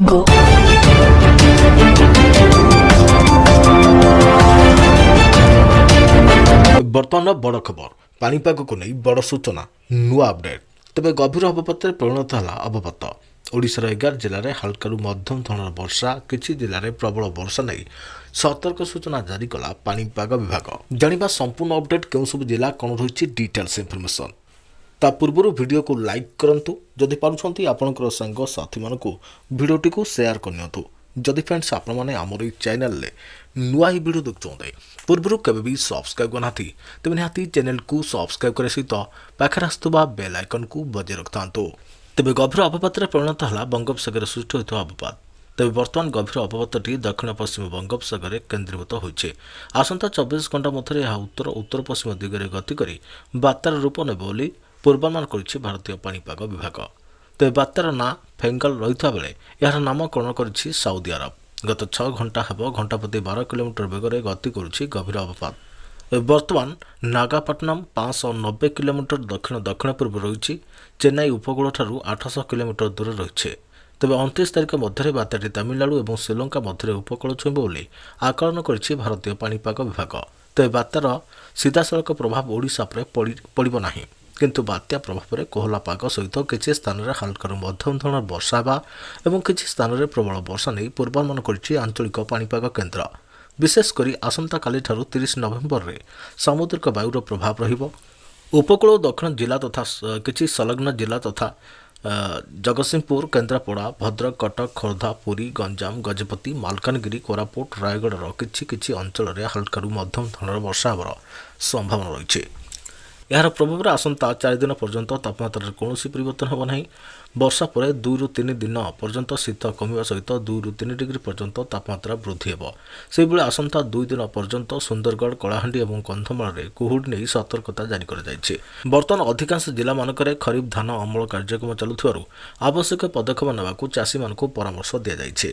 Go. बर्तमान बड़ खबर पाणीपाग को नहीं बड़ सूचना नुआ अपडेट तेज गभीर अवपात परिणत है अवपात ओडिशार 11 जिले में हल्कू मध्यम धरणर वर्षा किसी जिले में प्रबल वर्षा नहीं सतर्क सूचना जारी कला पाणीपाग विभाग जानिबा संपूर्ण अपडेट केउ सब जिला कौन रही डिटेल्स इनफॉरमेशन ता पूर्व वीडियो को लाइक करंतु जदि पारुछंती आपनकर संग साथी मानकु वीडियोटी को शेयर करनियंतु जदि फ्रेंड्स आपण माने हमर ई चैनल ले नुआ ही वीडियो देखुछंते पूर्व केबे भी सब्सक्राइब करनाथी तेबे निहाती चैनल को सब्सक्राइब करे सहित पाखर आस्तुबा बेल आइकन को बजे रखतांतु तेबे गभीर अवपात परिणत है बंगोपसागर सृष्टि होता अवपात तेज बर्तमान गभीर अवपातटी दक्षिण पश्चिम बंगोपसागर केन्द्रीभूत होइछे आसंता 24 घंटा मध्य यह उत्तर उत्तर पश्चिम दिगरे गति करी बात्यार रूप नेब बोली पूर्वानुमान करिछि भारतीय पाणीपाग विभाग तेज बात्यार ना फेंगल रही बेले यार नामकरण करिछि सऊदी अरब गत 6 घंटा हेब घंटा प्रति 12 किलोमीटर बेगर गति करुछि गभीर अवपात बर्तमान नागापट्टनम 590 किलोमीटर दक्षिण दक्षिण पूर्व रही चेन्नई उपकूल ठारू 800 किलोमीटर दूर रही तेज 29 तारिख मध्य बात्याटी तमिलनाडु और श्रीलंका मध्य उपकूल छुईब बोली आकलन करिछि भारतीय पाणीपाग विभाग तेज बात्यार सीधासलख प्रभाव ओडिशा पर पड़िब नाही किंतु बात्या प्रभाव में कोहला पाग सहित किसी स्थान में हल्कू मध्यम धरणर वर्षा और किसी स्थान में प्रबल वर्षा नहीं पूर्वानुमान करिछि आंचलिक पाणीपाग केन्द्र विशेषकर आसंता काली ठारू 30 नवेम्बर में सामुद्रिक वायुर प्रभाव रहिबो उपकूल दक्षिण जिला तथा किसी संलग्न जिला तथा जगतसिंहपुर केन्द्रापड़ा भद्रक कटक खोर्धा पुरी गंजाम गजपति मालकानगिरी कोरापुट रायगढ़ किछि अंचल में हल्कू मध्यम धरणर वर्षा होवार संभावना रही यार प्रभाव आसंता 4 दिन पर्यंत तापमात्रा कौन परिवर्तन होब नहीं वर्षा पर 2 ରୁ 3 दिन पर्यंत शीत कमिवा सहित 2 ରୁ 3 डिग्री पर्यंत तापमात्रा वृद्धि हेब से आसंता 2 दिन पर्यंत सुंदरगढ़ कलाहांडी और कंधमाल में कुहुड़ी नहीं सतर्कता जारी कर बर्तमान अधिकांश जिला मानक खरीफ धान अमल कार्यक्रम चलुथिबारु आवश्यक पदक्षेप नेबाकू चाषी मानकू परामर्श दिया जायछि।